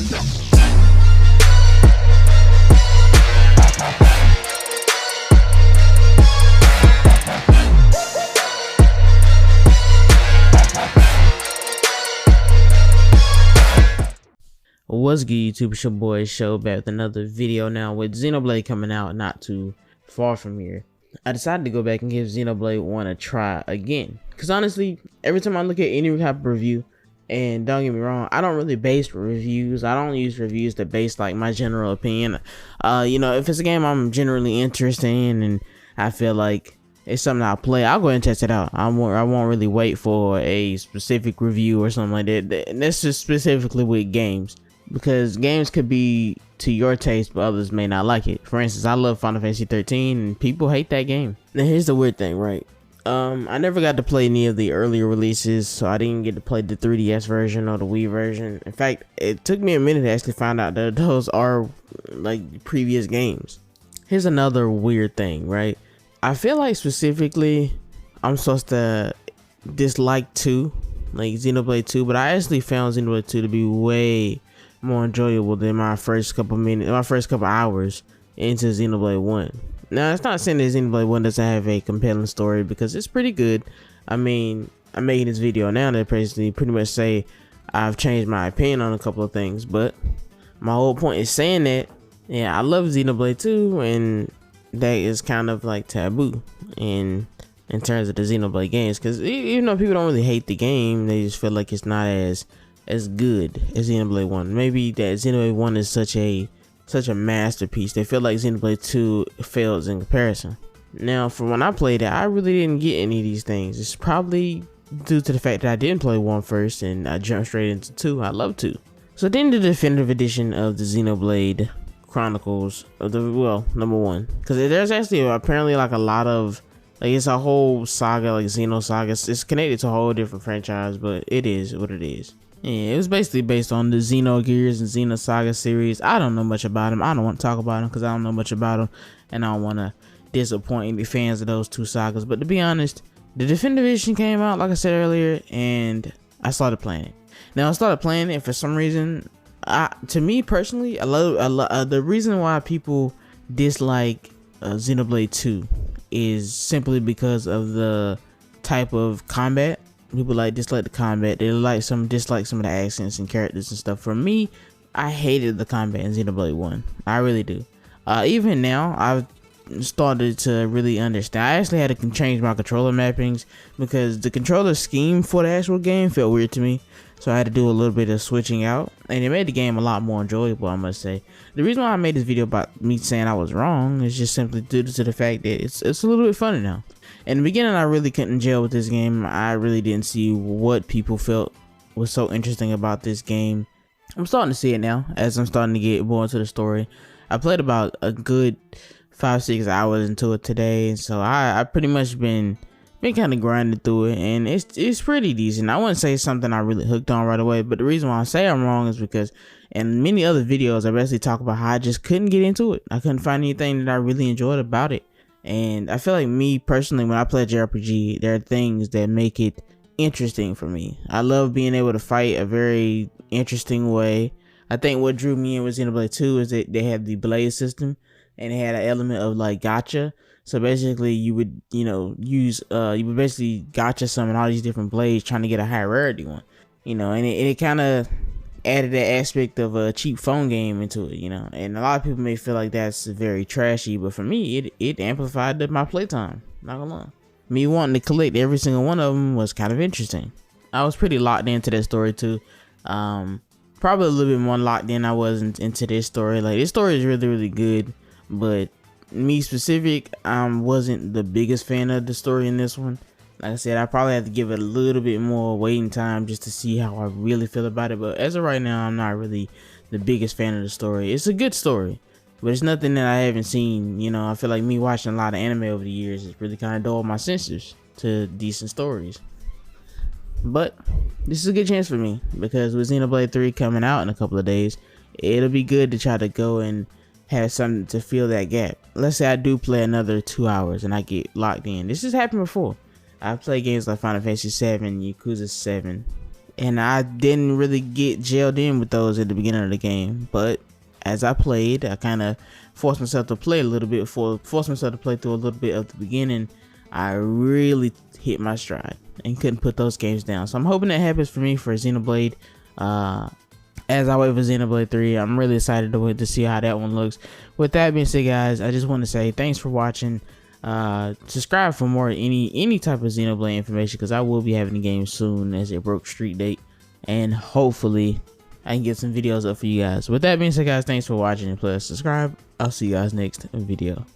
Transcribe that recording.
What's good, YouTube? It's your boy Show back with another video now with Xenoblade coming out not too far from here. I decided to go back and give Xenoblade 1 a try again, because honestly, every time I look at any type of review, and don't get me wrong, I don't really base reviews. I don't use reviews that base like my general opinion. You know, if it's a game I'm generally interested in and I feel like it's something I'll play, I'll go ahead and test it out. I won't really wait for a specific review or something like that. And that's just specifically with games, because games could be to your taste, but others may not like it. For instance, I love Final Fantasy 13 and people hate that game. Now here's the weird thing, right? I never got to play any of the earlier releases, so I didn't get to play the 3DS version or the Wii version. In fact, it took me a minute to actually find out that those are like previous games. Here's another weird thing, right? I feel like specifically I'm supposed to dislike 2, like Xenoblade 2, but I actually found Xenoblade 2 to be way more enjoyable than my first couple hours into Xenoblade 1. Now, it's not saying that Xenoblade 1 doesn't have a compelling story, because it's pretty good. I mean, I'm making this video now to pretty much say I've changed my opinion on a couple of things, but my whole point is saying that, yeah, I love Xenoblade 2, and that is kind of like taboo in terms of the Xenoblade games, because even though people don't really hate the game, they just feel like it's not as good as Xenoblade 1. Maybe that Xenoblade 1 is such a masterpiece, they feel like Xenoblade 2 fails in comparison. Now, for when I played it, I really didn't get any of these things. It's probably due to the fact that I didn't play 1 first and I jumped straight into 2. I love 2. So then the definitive edition of the Xenoblade Chronicles of the, well, number 1, because there's actually apparently like a lot of, like, it's a whole saga, like Xenosaga. It's connected to a whole different franchise, but it is what it is. Yeah, it was basically based on the Xenogears and Xenosaga series. I don't know much about them. I don't want to talk about them because I don't know much about them, and I don't want to disappoint any fans of those 2 sagas. But to be honest, the definitive edition came out, like I said earlier, and I started playing it. Now, I started playing it for some reason. To me personally, the reason why people dislike Xenoblade 2 is simply because of the type of combat. People dislike the combat. They dislike some of the accents and characters and stuff. For me, I hated the combat in Xenoblade 1. I really do. Even now, I've started to really understand. I actually had to change my controller mappings because the controller scheme for the actual game felt weird to me. So I had to do a little bit of switching out, and it made the game a lot more enjoyable, I must say. The reason why I made this video about me saying I was wrong is just simply due to the fact that it's a little bit funny now. In the beginning, I really couldn't gel with this game. I really didn't see what people felt was so interesting about this game. I'm starting to see it now as I'm starting to get more into the story. I played about a good 5-6 hours into it today, so I pretty much been kind of grinding through it, and it's pretty decent. I wouldn't say it's something I really hooked on right away, but the reason why I say I'm wrong is because in many other videos I basically talk about how I just couldn't get into it. I couldn't find anything that I really enjoyed about it. And I feel like me personally, when I play a JRPG, there are things that make it interesting for me. I love being able to fight a very interesting way. I think what drew me in with Xenoblade 2 is that they had the blade system, and it had an element of like gacha. So basically you would, you would basically gacha summon all these different blades trying to get a high rarity one, and it kind of added that aspect of a cheap phone game into it, and a lot of people may feel like that's very trashy, but for me, it amplified my playtime, not gonna lie. Me wanting to collect every single one of them was kind of interesting. I was pretty locked into that story too. Probably a little bit more locked in I was into this story. Like, this story is really, really good, but me specific, I wasn't the biggest fan of the story in this one. Like I said, I probably have to give it a little bit more waiting time just to see how I really feel about it. But as of right now, I'm not really the biggest fan of the story. It's a good story, but it's nothing that I haven't seen. I feel like me watching a lot of anime over the years has really kind of dulled my senses to decent stories. But this is a good chance for me, because with Xenoblade 3 coming out in a couple of days, it'll be good to try to go and have something to fill that gap. Let's say I do play another 2 hours and I get locked in. This has happened before. I've played games like Final Fantasy 7, Yakuza 7, and I didn't really get gelled in with those at the beginning of the game. But as I played, I kind of forced myself to play a little bit, forced myself to play through a little bit of the beginning. I really hit my stride and couldn't put those games down. So I'm hoping that happens for me for Xenoblade. As I wait for Xenoblade 3, I'm really excited to see how that one looks. With that being said, guys, I just want to say thanks for watching. Subscribe for more any type of Xenoblade information, because I will be having the game soon as a broke street date, and hopefully I can get some videos up for you guys. With that being said, guys, thanks for watching, and please subscribe. I'll see you guys next video.